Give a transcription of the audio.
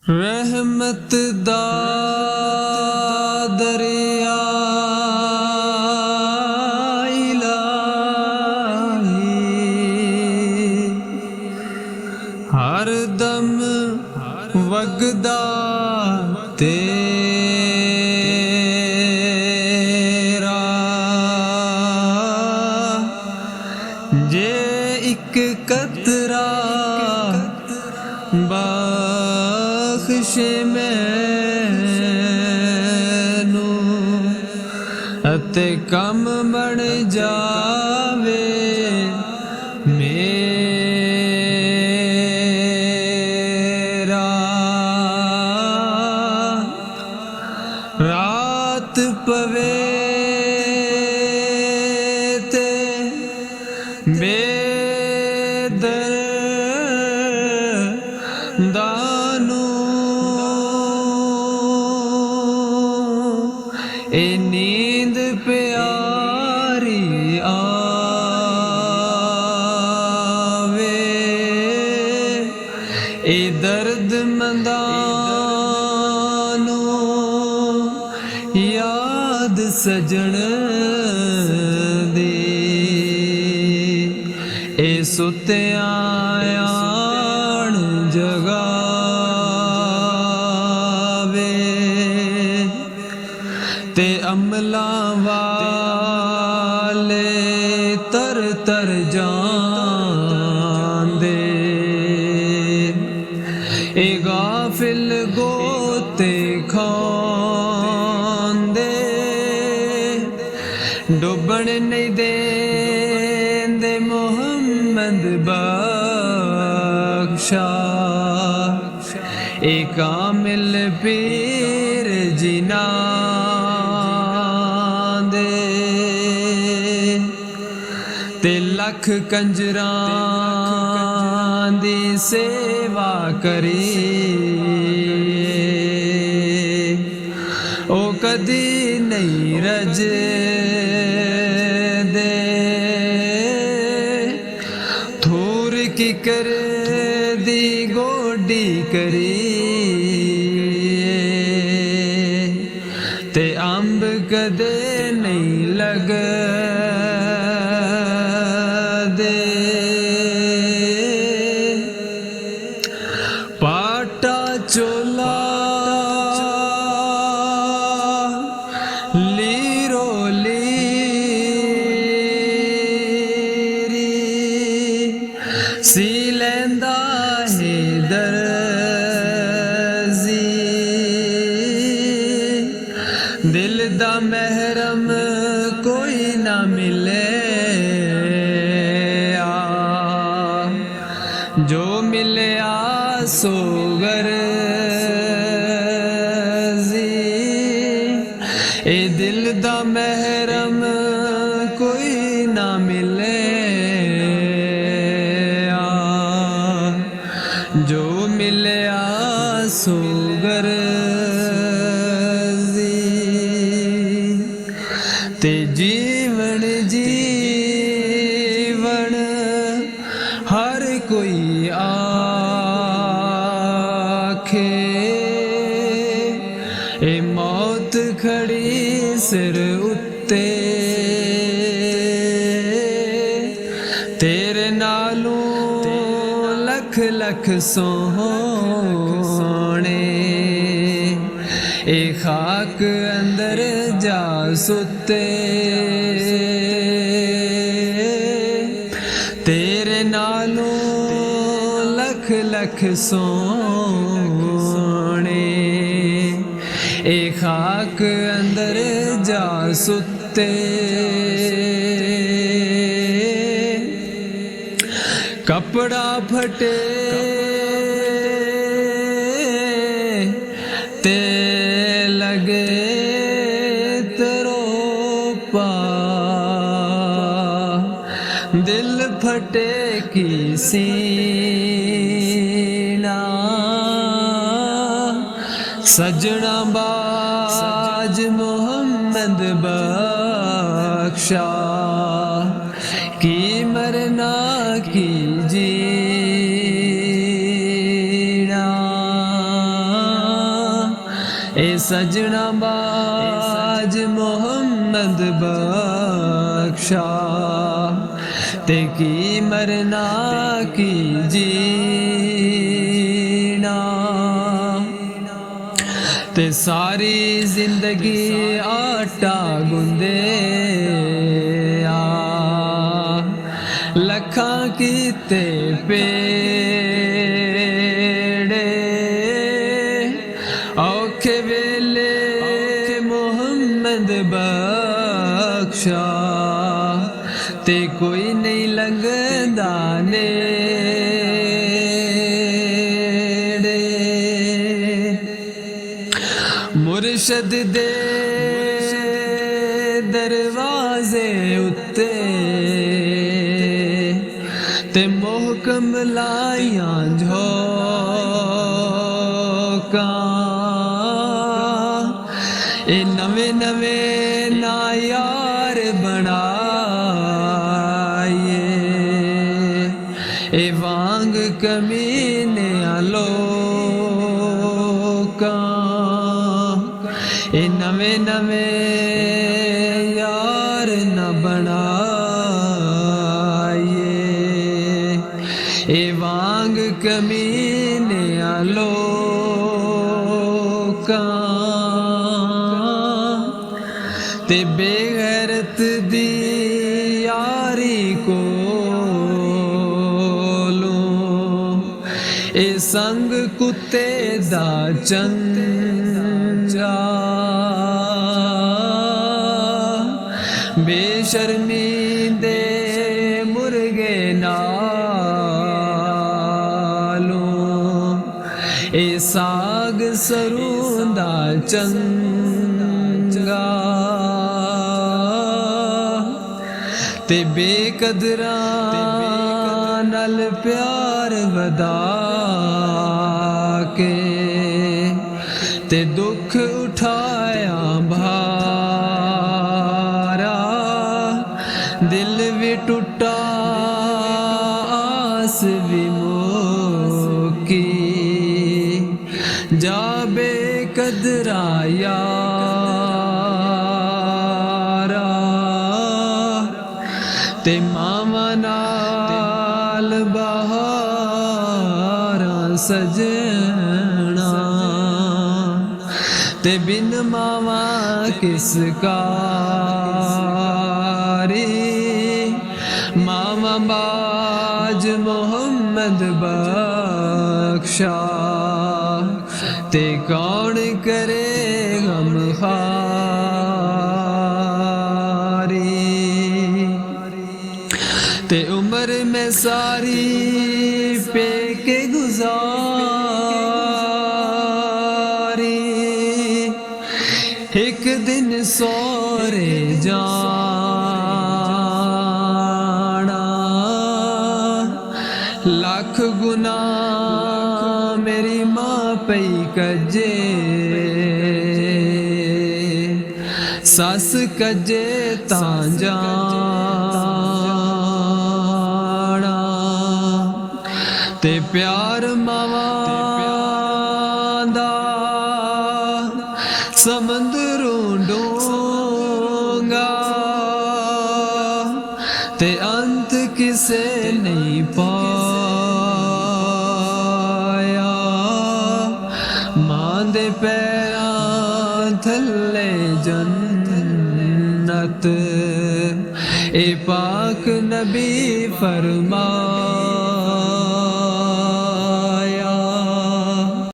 रहमत दा दरिया इलाही हर दम वगदा तेरा जे एक कतरा बख्शे मैनू अते कम बन जावे मेरा रात पवे ते बेदर्दानू ए नींद प्यारी आवे ए दर्द मंदानू याद सजण दी ए सुत्यां आण जगावे ते अमलां वाले तर तर जांदे ए गाफिल गोते खांदे डुबण नहीं देंदे मोहम्मद बख्शा ए कामिल पीर जिना दे ते लख कंजरां दी सेवा करी ओ कदी नहीं रज दे थूर की कर दी गोडी करी ते अंब कदे नहीं लग दे पाटा चोला लीरो लीरी सी लैंदा है दर्जी दिल दा महरम कोई ना मिले जो मिले सो गर्जी ए दिल दा महरम कोई ना मिले जो मिले सो गर्जी ते जीवन जीवन हर कोई आखे ए मौत खड़ी सिर उत्ते तेरे नालों लख लख सोहणे ए खाक अंदर जा सुते तेरे नालों लख लख सोहणे ए खाक अंदर जा सुते कपड़ा फटे ते लगे तरोपा दिल फटे की सीना सजना बाज मोहम्मद बख्शा की मरना की जीना ए सजना बाज मोहम्मद बख्शा ते की मरना की जीना ते सारी जिंदगी आटा गुंदे लखा कीते पेड़े औखे वेले मोहम्मद बख्शा ते कोई नहीं लंघदा नेड़े मुर्शद दे दरवाजे उत्ते ते मोहकम लाइयां झोंका ए नवे नवे ना यार बनाए ए वांग कमीने लोका ए नवे नवे यार न बनाए ए वांग कमीने लोका ते बेगैरत दी यारी कोलो ए संग कुत्ते दा चंगा बेशर्मी दे मुर्गे नालों ए साग सरूंदा चंगा ते बेकदरा नल प्यार वदा के ते दुख उठाया भारा दिल भी टूटा आस भी मोकी जा बेकदरा यारा ते मामा नाल बहारा सजना ते बिन मावा किसका मामा बाज मोहम्मद बख्शा ते कौन करे गम खारी ते उम्र में सारी पे के गुजारी एक दिन सोरे जाना लाख गुना मेरी माँ पई कजे सस कजे तां जाना ते प्यार मावा दा समंदरों डूंगा ते अंत किसे नहीं पाया मां दे पैरां थल्ले जन्नत ए पाक नबी फरमा